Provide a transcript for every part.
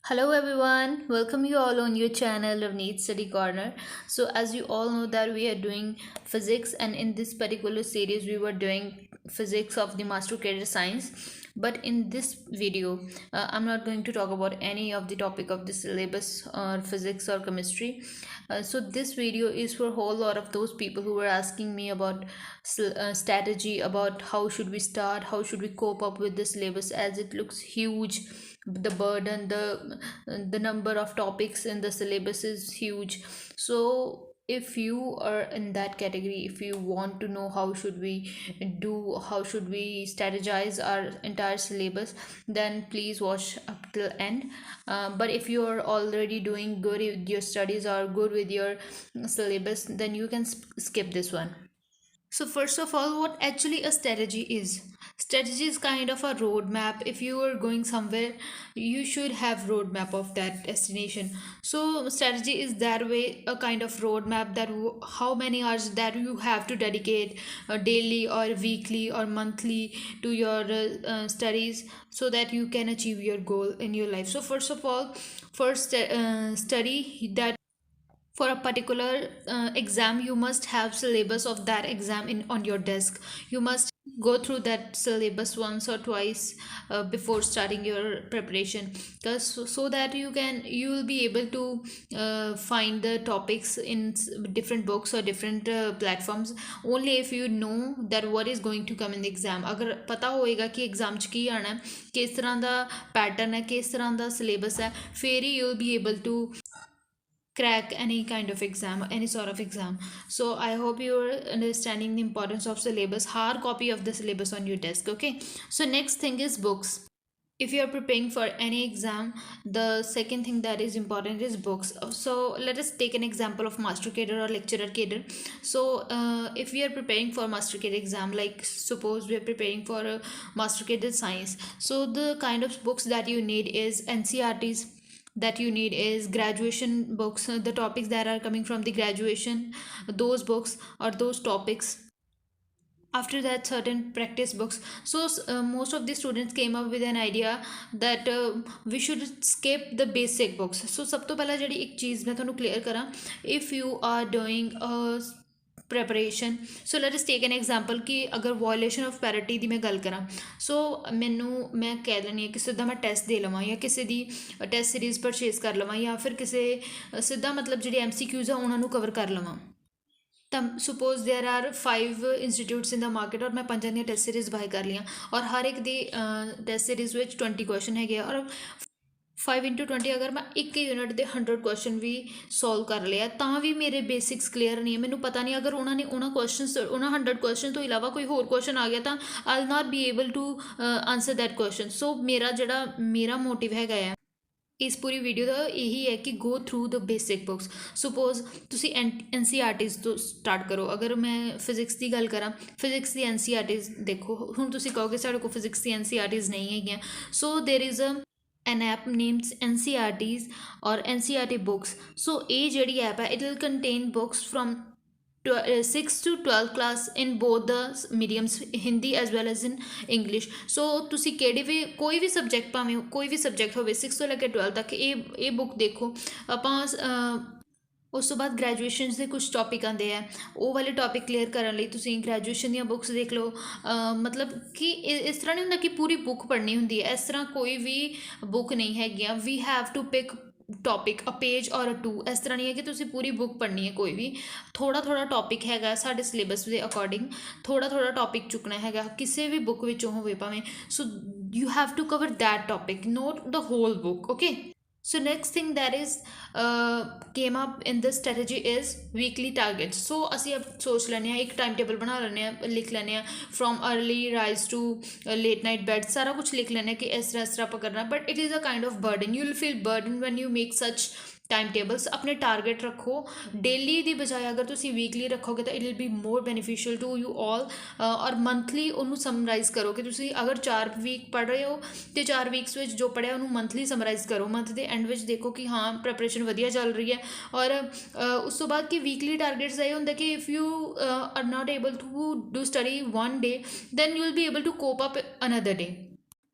Hello everyone, welcome you all on your channel of Neat Study Corner. So as you all know that we are doing physics, and in this particular series we were doing physics of the master career science. But in this video I'm not going to talk about any of the topic of the syllabus or physics or chemistry. So this video is for a whole lot of those people who were asking me about strategy, about how should we start, how should we cope up with the syllabus as it looks huge. The burden, the number of topics in the syllabus is huge. So if you are in that category, if you want to know how should we do, how should we strategize our entire syllabus, then please watch up till end. But if you are already doing good with your studies or good with your syllabus, then you can skip this one. So first of all, what actually a strategy is? Strategy is kind of a roadmap. If you are going somewhere, you should have roadmap of that destination. So strategy is that way a kind of roadmap that how many hours that you have to dedicate daily or weekly or monthly to your studies so that you can achieve your goal in your life. So first of all, first study that for a particular exam you must have syllabus of that exam in on your desk. You must go through that syllabus once or twice before starting your preparation, because so that you will be able to find the topics in different books or different platforms only if you know that what is going to come in the exam. अगर पता होएगा कि exam च की आना है, किस तरह ਦਾ पैटर्न है, किस तरह ਦਾ सिलेबस है, फिर ही you'll be able to crack any kind of exam, any sort of exam. So I hope you're understanding the importance of syllabus. Hard copy of the syllabus on your desk. Okay, so next thing is books. If you are preparing for any exam, the second thing that is important is books. So let us take an example of master cadre or lecturer cadre. So if we are preparing for master cadre exam, like suppose we are preparing for a master cadre science, so the kind of books that you need is NCRTs, that you need is graduation books, the topics that are coming from the graduation, those books or those topics. After that, certain practice books. So most of the students came up with an idea that we should skip the basic books. So सब तो पहला जड़ी एक चीज़ मैं थोनू clear करा, if you are doing a preparation, so let us take an example कि अगर violation of parity ਦੀ मैं ਗੱਲ ਕਰਾਂ, so मैं ਕਹਿ ਲੈਂਦੀ ਹਾਂ ਕਿ ਸਿੱਧਾ ਮੈਂ ਟੈਸਟ ਦੇ ਲਵਾਂ ਜਾਂ ਕਿਸੇ ਦੀ ਟੈਸਟ ਸੀਰੀਜ਼ ਪਰਚੇਸ ਕਰ ਲਵਾਂ ਜਾਂ ਫਿਰ ਕਿਸੇ ਸਿੱਧਾ ਮਤਲਬ ਜਿਹੜੇ MCQs ਆ ਉਹਨਾਂ ਨੂੰ ਕਵਰ ਕਰ ਲਵਾਂ। ਤਾਂ suppose there are 5 institutes in the market ਔਰ ਮੈਂ ਪੰਜਾਂ ਦੀਆਂ ਟੈਸਟ ਸੀਰੀਜ਼ ਬਾਏ ਕਰ ਲਈਆਂ ਔਰ ਹਰ ਇੱਕ ਦੀ ਟੈਸਟ ਸੀਰੀਜ਼ ਵਿੱਚ 20 ਕੁਐਸਚਨ ਹੈਗੇ ਆ ਔਰ 5 into 20 ਅਗਰ ਮੈਂ ਇੱਕ ਯੂਨਿਟ ਦੇ 100 ਕੁਐਸਚਨ ਵੀ ਸੋਲਵ ਕਰ ਲਿਆ ਤਾਂ ਵੀ ਮੇਰੇ ਬੇਸਿਕਸ ਕਲੀਅਰ ਨਹੀਂ ਹੈ। ਮੈਨੂੰ ਪਤਾ ਨਹੀਂ ਅਗਰ ਉਹਨਾਂ ਨੇ ਉਹਨਾਂ ਕੁਐਸਚਨਸ ਉਹਨਾਂ 100 ਕੁਐਸਚਨ ਤੋਂ ਇਲਾਵਾ ਕੋਈ ਹੋਰ ਕੁਐਸਚਨ ਆ ਗਿਆ ਤਾਂ I will not be able to answer that question. So ਮੇਰਾ ਮੋਟਿਵ ਹੈਗਾ ਆ ਇਸ ਪੂਰੀ ਵੀਡੀਓ ਦਾ ਇਹੀ ਹੈ ਕਿ ਗੋ ਥਰੂ ਦ ਬੇਸਿਕ ਬੁੱਕਸ। ਸਪੋਜ਼ ਤੁਸੀਂ NCRTs ਤੋਂ ਸਟਾਰਟ ਕਰੋ। ਅਗਰ ਮੈਂ ਫਿਜ਼ਿਕਸ ਦੀ ਗੱਲ ਕਰਾਂ, ਫਿਜ਼ਿਕਸ ਦੀ NCRTs ਦੇਖੋ। ਹੁਣ ਤੁਸੀਂ ਕਹੋਗੇ ਸਾਡੇ ਕੋਲ ਫਿਜ਼ਿਕਸ ਦੀ NCRTs ਨਹੀਂ ਹੈਗੀਆਂ, so there is an app named NCRTs or NCRT books. So ਇਹ ਜਿਹੜੀ ਐਪ ਹੈ, it will contain books from 6th to 12th class in both the mediums, Hindi as well as in English. So ਤੁਸੀਂ ਕਿਹੜੇ ਵੀ ਕੋਈ ਵੀ subject, ਭਾਵੇਂ ਕੋਈ ਵੀ subject ਹੋਵੇ 6 ਤੋਂ ਲੈ ਕੇ 12 ਤੱਕ, ਇਹ ਬੁੱਕ ਦੇਖੋ। ਆਪਾਂ ਉਸ ਤੋਂ ਬਾਅਦ ਗ੍ਰੈਜੂਏਸ਼ਨਸ ਦੇ ਕੁਛ ਟੌਪਿਕ ਆਉਂਦੇ ਆ, ਉਹ ਵਾਲੇ ਟੌਪਿਕ ਕਲੀਅਰ ਕਰਨ ਲਈ ਤੁਸੀਂ ਗ੍ਰੈਜੂਏਸ਼ਨ ਦੀਆਂ ਬੁੱਕਸ ਦੇਖ ਲਓ। ਮਤਲਬ ਕਿ ਇਸ ਤਰ੍ਹਾਂ ਨਹੀਂ ਹੁੰਦਾ ਕਿ ਪੂਰੀ ਬੁੱਕ ਪੜ੍ਹਨੀ ਹੁੰਦੀ ਹੈ, ਇਸ ਤਰ੍ਹਾਂ ਕੋਈ ਵੀ ਬੁੱਕ ਨਹੀਂ ਹੈਗੀਆਂ। We have to pick topic a page ਔਰ ਅ 2। ਇਸ ਤਰ੍ਹਾਂ ਨਹੀਂ ਹੈ ਕਿ ਤੁਸੀਂ ਪੂਰੀ ਬੁੱਕ ਪੜ੍ਹਨੀ ਹੈ, ਕੋਈ ਵੀ ਥੋੜ੍ਹਾ ਥੋੜ੍ਹਾ ਟੌਪਿਕ ਹੈਗਾ ਸਾਡੇ ਸਿਲੇਬਸ ਦੇ ਅਕੋਰਡਿੰਗ, ਥੋੜ੍ਹਾ ਥੋੜ੍ਹਾ ਟੌਪਿਕ ਚੁੱਕਣਾ ਹੈਗਾ ਕਿਸੇ ਵੀ ਬੁੱਕ ਵਿੱਚੋਂ ਹੋਵੇ ਭਾਵੇਂ। So you have to cover that topic, not the whole book. Okay, so next thing that is came up in this strategy is weekly targets. So ਅਸੀਂ अब सोच ਲੈਂਦੇ ਹਾਂ, ਇੱਕ ਟਾਈਮ ਟੇਬਲ ਬਣਾ ਲੈਂਦੇ ਹਾਂ, ਲਿਖ ਲੈਂਦੇ ਹਾਂ from early rise to late night bed, ਸਾਰਾ ਕੁਝ ਲਿਖ ਲੈਂਦੇ ਹਾਂ ਕਿ ਇਸ ਤਰ੍ਹਾਂ ਆਪਾਂ ਕਰਨਾ। but it is a kind of burden, you will feel burdened when you make such time tables. अपने टारगेट रखो डेली ਦੀ ਬਜਾਏ, ਅਗਰ ਤੁਸੀਂ ਵੀਕਲੀ ਰੱਖੋਗੇ ਤਾਂ it will be more beneficial to you all. ਔਰ ਮੰਥਲੀ ਉਹਨੂੰ ਸਮਰਾਈਜ਼ ਕਰੋ ਕਿ ਤੁਸੀਂ ਅਗਰ 4 ਵੀਕ ਪੜ੍ਹ ਰਹੇ ਹੋ ਅਤੇ 4 ਵੀਕਸ ਵਿੱਚ ਜੋ ਪੜ੍ਹਿਆ ਉਹਨੂੰ ਮੰਥਲੀ ਸਮਰਾਈਜ਼ ਕਰੋ। ਮੰਥ ਦੇ ਐਂਡ ਵਿੱਚ ਦੇਖੋ ਕਿ ਹਾਂ ਪ੍ਰੈਪਰੇਸ਼ਨ ਵਧੀਆ ਚੱਲ ਰਹੀ ਹੈ। ਔਰ ਉਸ ਤੋਂ ਬਾਅਦ ਕਿ ਵੀਕਲੀ ਟਾਰਗੇਟਸ ਇਹ ਹੁੰਦਾ ਕਿ if you are not able to do study 1 day, then you will be able to cope up another day।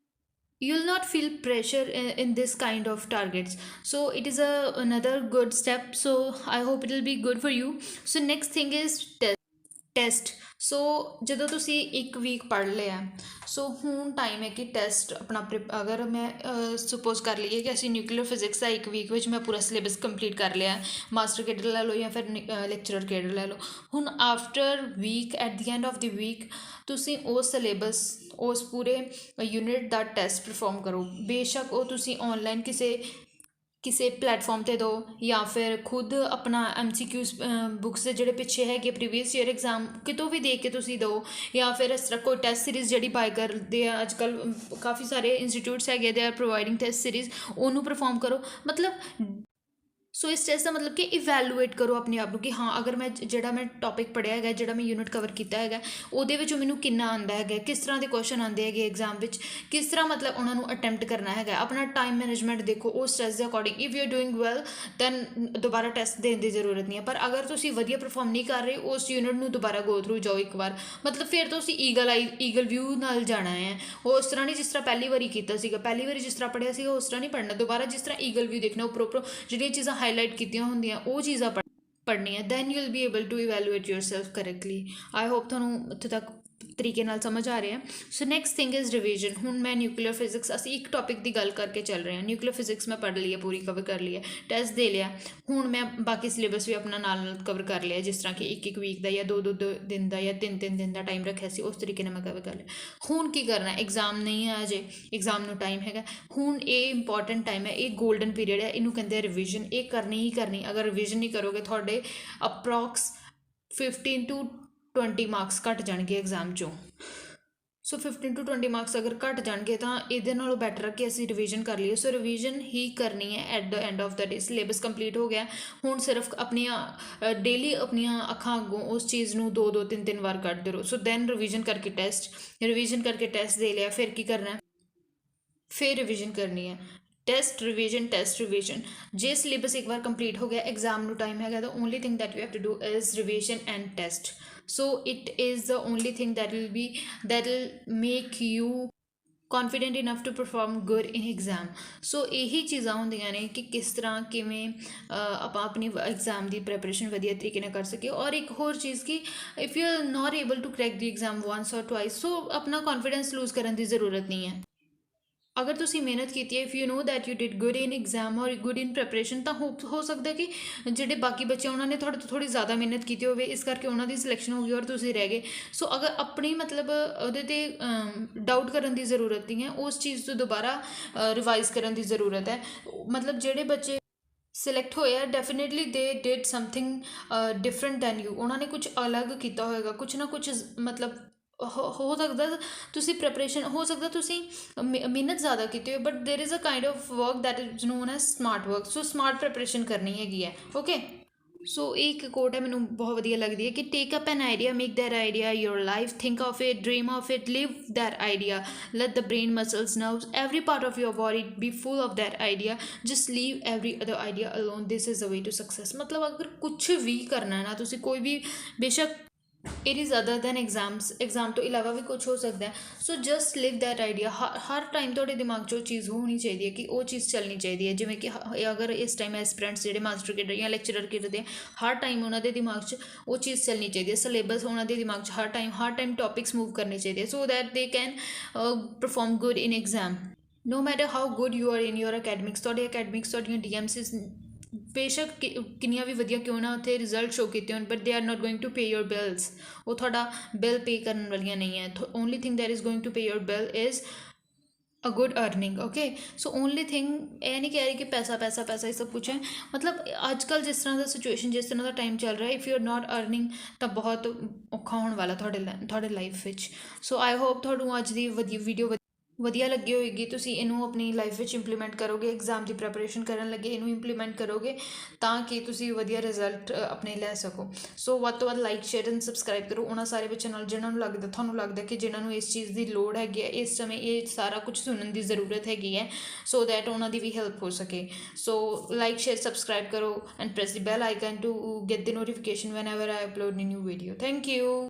you'll not feel pressure in this kind of targets. So it is another good step, so I hope it will be good for you. So next thing is test. So ਜਦੋਂ ਤੁਸੀਂ ਇੱਕ week ਪੜ੍ਹ ਲਿਆ, ਸੋ ਹੁਣ time ਹੈ ਕਿ test ਆਪਣਾ ਅਗਰ ਮੈਂ ਸਪੋਜ਼ ਕਰ ਲਈਏ ਕਿ ਅਸੀਂ ਨਿਊਕਲੀਅਰ ਫਿਜ਼ਿਕਸ ਦਾ ਇੱਕ ਵੀਕ ਵਿੱਚ ਮੈਂ ਪੂਰਾ ਸਿਲੇਬਸ ਕੰਪਲੀਟ ਕਰ ਲਿਆ, ਮਾਸਟਰ ਕੇਡਰ ਲੈ ਲਓ ਜਾਂ ਫਿਰ ਲੈਕਚਰਰ ਕੇਡਰ ਲੈ ਲਓ। ਹੁਣ after week, at the end of the week, ਤੁਸੀਂ ਉਸ ਸਿਲੇਬਸ, ਉਸ ਪੂਰੇ ਯੂਨਿਟ ਦਾ ਟੈਸਟ ਪਰਫੋਰਮ ਕਰੋ। ਬੇਸ਼ੱਕ ਉਹ ਤੁਸੀਂ ਔਨਲਾਈਨ ਕਿਸੇ ਪਲੇਟਫਾਰਮ 'ਤੇ ਦਿਓ ਜਾਂ ਫਿਰ ਖੁਦ ਆਪਣਾ MCQs ਬੁੱਕਸ ਦੇ ਜਿਹੜੇ ਪਿੱਛੇ ਹੈਗੇ ਪ੍ਰੀਵੀਅਸ ਈਅਰ ਐਗਜ਼ਾਮ ਕਿਤੋਂ ਵੀ ਦੇਖ ਕੇ ਤੁਸੀਂ ਦਿਓ, ਜਾਂ ਫਿਰ ਇਸ ਤਰ੍ਹਾਂ ਕੋਈ ਟੈਸਟ ਸੀਰੀਜ਼ ਜਿਹੜੀ ਬਾਏ ਕਰਦੇ ਆ ਅੱਜ ਕੱਲ੍ਹ ਕਾਫੀ ਸਾਰੇ ਇੰਸਟੀਟਿਊਟਸ ਹੈਗੇ they are providing test series, ਉਹਨੂੰ ਪਰਫੋਰਮ ਕਰੋ। ਮਤਲਬ ਸੋ ਇਸ ਟੈਸਟ ਦਾ ਮਤਲਬ ਕਿ ਇਵੈਲੂਏਟ ਕਰੋ ਆਪਣੇ ਆਪ ਨੂੰ ਕਿ ਹਾਂ ਅਗਰ ਮੈਂ ਜਿਹੜਾ ਮੈਂ ਟੌਪਿਕ ਪੜ੍ਹਿਆ ਹੈਗਾ, ਜਿਹੜਾ ਮੈਂ ਯੂਨਿਟ ਕਵਰ ਕੀਤਾ ਹੈਗਾ, ਉਹਦੇ ਵਿੱਚੋਂ ਮੈਨੂੰ ਕਿੰਨਾ ਆਉਂਦਾ ਹੈਗਾ, ਕਿਸ ਤਰ੍ਹਾਂ ਦੇ ਕੁਐਸਚਨ ਆਉਂਦੇ ਹੈਗੇ ਐਗਜ਼ਾਮ ਵਿੱਚ, ਕਿਸ ਤਰ੍ਹਾਂ ਮਤਲਬ ਉਹਨਾਂ ਨੂੰ ਅਟੈਂਪਟ ਕਰਨਾ ਹੈਗਾ। ਆਪਣਾ ਟਾਈਮ ਮੈਨੇਜਮੈਂਟ ਦੇਖੋ ਉਸ ਟੈਸਟ ਦੇ according. If you are doing well then ਦੁਬਾਰਾ ਟੈਸਟ ਦੇਣ ਦੀ ਜ਼ਰੂਰਤ ਨਹੀਂ ਹੈ। ਪਰ ਅਗਰ ਤੁਸੀਂ ਵਧੀਆ ਪਰਫੋਰਮ ਨਹੀਂ ਕਰ ਰਹੇ, ਉਸ ਯੂਨਿਟ ਨੂੰ ਦੁਬਾਰਾ ਗੋ ਥਰੂ ਜਾਓ ਇੱਕ ਵਾਰ, ਮਤਲਬ ਫਿਰ ਤੁਸੀਂ ਈਗਲ ਵਿਊ ਨਾਲ ਜਾਣਾ ਹੈ। ਉਸ ਤਰ੍ਹਾਂ ਨਹੀਂ ਜਿਸ ਤਰ੍ਹਾਂ ਪਹਿਲੀ ਵਾਰੀ ਕੀਤਾ ਸੀਗਾ, ਪਹਿਲੀ ਵਾਰੀ ਜਿਸ ਤਰ੍ਹਾਂ ਪੜ੍ਹਿਆ ਸੀਗਾ ਉਸ ਤਰ੍ਹਾਂ ਨਹੀਂ ਪੜ੍ਹਨਾ, ਦੁਬਾਰਾ ਜਿਸ ਤਰ੍ਹਾਂ ਈਗਲ ਵਿਊ ਦੇਖਣਾ, ਉੱਪਰੋਂ ਜਿਹੜੀਆਂ ਚੀਜ਼ਾਂ ਹਾਈਲਾਈਟ ਕੀਤੀਆਂ ਹੁੰਦੀਆਂ ਉਹ ਚੀਜ਼ਾਂ ਪੜ੍ਹਨੀਆਂ, then you will be able to evaluate yourself correctly. I hope ਤੁਹਾਨੂੰ ਇੱਥੇ ਤੱਕ ਤਰੀਕੇ ਨਾਲ ਸਮਝ ਆ ਰਿਹਾ। So next thing is revision. ਹੁਣ ਮੈਂ ਨਿਊਕਲੀਅਰ ਫਿਜ਼ਿਕਸ, ਅਸੀਂ ਇੱਕ ਟੌਪਿਕ ਦੀ ਗੱਲ ਕਰਕੇ ਚੱਲ ਰਹੇ ਹਾਂ। ਨਿਊਕਲੀਅਰ ਫਿਜ਼ਿਕਸ ਮੈਂ ਪੜ੍ਹ ਲਈ ਹੈ, ਪੂਰੀ ਕਵਰ ਕਰ ਲਈ ਹੈ, ਟੈਸਟ ਦੇ ਲਿਆ। ਹੁਣ ਮੈਂ ਬਾਕੀ ਸਿਲੇਬਸ ਵੀ ਆਪਣਾ ਨਾਲ ਕਵਰ ਕਰ ਲਿਆ, ਜਿਸ ਤਰ੍ਹਾਂ ਕਿ ਇੱਕ ਵੀਕ ਦਾ ਜਾਂ ਦੋ ਦਿਨ ਦਾ ਜਾਂ ਤਿੰਨ ਦਿਨ ਦਾ ਟਾਈਮ ਰੱਖਿਆ ਸੀ, ਉਸ ਤਰੀਕੇ ਨਾਲ ਮੈਂ ਕਵਰ ਕਰ ਲਿਆ। ਹੁਣ ਕੀ ਕਰਨਾ, ਐਗਜ਼ਾਮ ਨਹੀਂ ਹੈ ਅਜੇ, ਐਗਜ਼ਾਮ ਨੂੰ ਟਾਈਮ ਹੈਗਾ। ਹੁਣ ਇਹ ਇੰਪੋਰਟੈਂਟ ਟਾਈਮ ਹੈ, ਇਹ ਗੋਲਡਨ ਪੀਰੀਅਡ ਹੈ, ਇਹਨੂੰ ਕਹਿੰਦੇ ਆ ਰਿਵੀਜ਼ਨ। ਇਹ ਕਰਨੀ ਹੀ ਕਰਨੀ। ਅਗਰ ਰਿਵੀਜ਼ਨ ਨਹੀਂ ਕਰੋਗੇ ਤੁਹਾਡੇ ਅਪਰੋਕਸ 15 to 20 ਮਾਰਕਸ ਘੱਟ ਜਾਣਗੇ ਐਗਜ਼ਾਮ 'ਚੋਂ। ਸੋ 15 to 20 ਮਾਰਕਸ ਅਗਰ ਘੱਟ ਜਾਣਗੇ ਤਾਂ ਇਹਦੇ ਨਾਲੋਂ ਬੈਟਰ ਹੈ ਕਿ ਅਸੀਂ ਰਿਵੀਜ਼ਨ ਕਰ ਲਈਏ। ਸੋ ਰਿਵੀਜ਼ਨ ਹੀ ਕਰਨੀ ਹੈ at the end of the day. Syllabus complete ਹੋ ਗਿਆ, ਹੁਣ ਸਿਰਫ ਆਪਣੀਆਂ ਡੇਲੀ ਆਪਣੀਆਂ ਅੱਖਾਂ ਅੱਗੋਂ ਉਸ ਚੀਜ਼ ਨੂੰ 2-2 3-3 ਵਾਰ ਕੱਢਦੇ ਰਹੋ। ਸੋ ਦੈਨ ਰਿਵੀਜ਼ਨ ਕਰਕੇ ਟੈਸਟ ਦੇ ਲਿਆ, ਫਿਰ ਕੀ ਕਰਨਾ, ਫਿਰ ਰਿਵੀਜ਼ਨ ਕਰਨੀ ਹੈ। Test revision. ਜੇ ਸਿਲੇਬਸ ਇੱਕ ਵਾਰ ਕੰਪਲੀਟ ਹੋ ਗਿਆ, ਐਗਜ਼ਾਮ ਨੂੰ ਟਾਈਮ ਹੈਗਾ, ਤਾਂ only thing that you have to do is revision and test. So it is the only thing that will make you confident enough to perform good in exam। ਸੋ ਇਹੀ ਚੀਜ਼ਾਂ ਹੁੰਦੀਆਂ ਨੇ ਕਿ ਕਿਸ ਤਰ੍ਹਾਂ ਕਿਵੇਂ ਆਪਾਂ ਆਪਣੀ ਐਗਜ਼ਾਮ ਦੀ ਪ੍ਰੈਪਰੇਸ਼ਨ ਵਧੀਆ ਤਰੀਕੇ ਨਾਲ ਕਰ ਸਕੀਏ। ਔਰ ਇੱਕ ਹੋਰ ਚੀਜ਼ ਕਿ if you are not able to crack the exam once or twice, so ਆਪਣਾ ਕੌਨਫੀਡੈਂਸ ਲੂਜ਼ ਕਰਨ ਦੀ ਜ਼ਰੂਰਤ ਨਹੀਂ ਹੈ। ਅਗਰ ਤੁਸੀਂ ਮਿਹਨਤ ਕੀਤੀ ਹੈ, if you know that you did good in exam ਔਰ ਗੁੱਡ ਇਨ ਪ੍ਰੈਪਰੇਸ਼ਨ, ਤਾਂ ਹੋ ਸਕਦਾ ਕਿ ਜਿਹੜੇ ਬਾਕੀ ਬੱਚੇ ਉਹਨਾਂ ਨੇ ਤੁਹਾਡੇ ਤੋਂ ਥੋੜ੍ਹੀ ਜ਼ਿਆਦਾ ਮਿਹਨਤ ਕੀਤੀ ਹੋਵੇ, ਇਸ ਕਰਕੇ ਉਹਨਾਂ ਦੀ ਸਿਲੈਕਸ਼ਨ ਹੋ ਗਈ ਔਰ ਤੁਸੀਂ ਰਹਿ ਗਏ। ਸੋ ਅਗਰ ਆਪਣੀ ਮਤਲਬ ਉਹਦੇ 'ਤੇ ਡਾਊਟ ਕਰਨ ਦੀ ਜ਼ਰੂਰਤ ਨਹੀਂ ਹੈ, ਉਸ ਚੀਜ਼ ਤੋਂ ਦੁਬਾਰਾ ਰਿਵਾਈਜ਼ ਕਰਨ ਦੀ ਜ਼ਰੂਰਤ ਹੈ। ਮਤਲਬ ਜਿਹੜੇ ਬੱਚੇ ਸਿਲੈਕਟ ਹੋਏ ਆ, definitely they did something different than you. ਉਹਨਾਂ ਨੇ ਕੁਛ ਅਲੱਗ ਕੀਤਾ ਹੋਏਗਾ, ਕੁਛ ਨਾ ਕੁਛ ਮਤਲਬ ਹੋ ਸਕਦਾ ਤੁਸੀਂ ਪ੍ਰੈਪਰੇਸ਼ਨ, ਹੋ ਸਕਦਾ ਤੁਸੀਂ ਮਿਹਨਤ ਜ਼ਿਆਦਾ ਕੀਤੀ ਹੋਏ, but there is a kind of work that is known as smart work. So smart preparation ਕਰਨੀ ਹੈਗੀ ਹੈ, ਓਕੇ। ਸੋ ਇਹ ਇੱਕ ਕੋਟ ਹੈ, ਮੈਨੂੰ ਬਹੁਤ ਵਧੀਆ ਲੱਗਦੀ ਹੈ ਕਿ take up an idea, make that idea your life, think of it, dream of it, live that idea, let the brain muscles nerves every part of your body be full of that idea, just leave every other idea alone, this is the way to success। ਮਤਲਬ ਅਗਰ ਕੁਛ ਵੀ ਕਰਨਾ ਹੈ ਨਾ ਤੁਸੀਂ, ਕੋਈ ਵੀ, ਬੇਸ਼ੱਕ it is other than exam ਤੋਂ ਇਲਾਵਾ ਵੀ ਕੁਛ ਹੋ ਸਕਦਾ ਹੈ। So just live that idea. ਹਰ ਟਾਈਮ ਤੁਹਾਡੇ ਦਿਮਾਗ 'ਚ ਉਹ ਚੀਜ਼ ਹੋਣੀ ਚਾਹੀਦੀ ਹੈ ਕਿ ਉਹ ਚੀਜ਼ ਚੱਲਣੀ ਚਾਹੀਦੀ ਹੈ। ਜਿਵੇਂ ਕਿ ਅਗਰ ਇਸ ਟਾਈਮ ਐਸਪੀਰੈਂਟਸ ਜਿਹੜੇ ਮਾਸਟਰ ਕੇਡਰ ਜਾਂ ਲੈਕਚਰਰ ਕਰਦੇ ਆ, ਹਰ ਟਾਈਮ ਉਹਨਾਂ ਦੇ ਦਿਮਾਗ 'ਚ ਉਹ ਚੀਜ਼ ਚੱਲਣੀ ਚਾਹੀਦੀ ਹੈ। ਸਿਲੇਬਸ ਉਹਨਾਂ ਦੇ ਦਿਮਾਗ 'ਚ ਹਰ ਟਾਈਮ ਟੌਪਿਕਸ ਮੂਵ ਕਰਨੇ ਚਾਹੀਦੇ, so that they can perform good in exam. No matter how good you are in your academics, ਤੁਹਾਡੀਆਂ DMCs ਬੇਸ਼ੱਕ ਕਿੰਨੀਆਂ ਵੀ ਵਧੀਆ ਕਿਉਂ ਨਾ ਉੱਥੇ ਰਿਜ਼ਲਟ ਸ਼ੋ ਕੀਤੇ ਹੋਣ, but they are not going to pay your bills. ਉਹ ਤੁਹਾਡਾ ਬਿੱਲ ਪੇ ਕਰਨ ਵਾਲੀਆਂ ਨਹੀਂ ਹੈ। Only thing that is going to pay your bill is a good earning, okay. So only thing, ਇਹ ਨਹੀਂ ਕਹਿ ਰਹੀ ਕਿ ਪੈਸਾ ਇਹ ਸਭ ਕੁਛ ਹੈ। ਮਤਲਬ ਅੱਜ ਕੱਲ੍ਹ ਜਿਸ ਤਰ੍ਹਾਂ ਦਾ ਸਿਚੁਏਸ਼ਨ, ਜਿਸ ਤਰ੍ਹਾਂ ਦਾ ਟਾਈਮ ਚੱਲ ਰਿਹਾ, if you are not earning ਤਾਂ ਬਹੁਤ ਔਖਾ ਹੋਣ ਵਾਲਾ ਤੁਹਾਡੇ ਲਾਈਫ ਵਿੱਚ। ਸੋ ਆਈ ਹੋਪ ਤੁਹਾਨੂੰ ਅੱਜ ਦੀ ਵੀਡੀਓ ਵਧੀਆ ਲੱਗੀ ਹੋਏਗੀ। ਤੁਸੀਂ ਇਹਨੂੰ ਆਪਣੀ ਲਾਈਫ ਵਿੱਚ ਇੰਪਲੀਮੈਂਟ ਕਰੋਗੇ, ਐਗਜ਼ਾਮ ਦੀ ਪ੍ਰੈਪਰੇਸ਼ਨ ਕਰਨ ਲੱਗੇ ਇਹਨੂੰ ਇੰਪਲੀਮੈਂਟ ਕਰੋਗੇ ਤਾਂ ਕਿ ਤੁਸੀਂ ਵਧੀਆ ਰਿਜ਼ਲਟ ਆਪਣੇ ਲੈ ਸਕੋ। ਸੋ ਵੱਧ ਤੋਂ ਵੱਧ ਲਾਈਕ, ਸ਼ੇਅਰ ਐਂਡ ਸਬਸਕ੍ਰਾਈਬ ਕਰੋ ਉਹਨਾਂ ਸਾਰੇ ਬੱਚਿਆਂ ਨਾਲ ਜਿਹਨਾਂ ਨੂੰ ਤੁਹਾਨੂੰ ਲੱਗਦਾ ਕਿ ਜਿਹਨਾਂ ਨੂੰ ਇਸ ਚੀਜ਼ ਦੀ ਲੋੜ ਹੈਗੀ ਹੈ, ਇਸ ਸਮੇਂ ਇਹ ਸਾਰਾ ਕੁਝ ਸੁਣਨ ਦੀ ਜ਼ਰੂਰਤ ਹੈਗੀ ਹੈ, ਸੋ ਦੈਟ ਉਹਨਾਂ ਦੀ ਵੀ ਹੈਲਪ ਹੋ ਸਕੇ। ਸੋ ਲਾਈਕ, ਸ਼ੇਅਰ, ਸਬਸਕ੍ਰਾਈਬ ਕਰੋ and press the bell icon to get the notification whenever I upload new video. Thank you.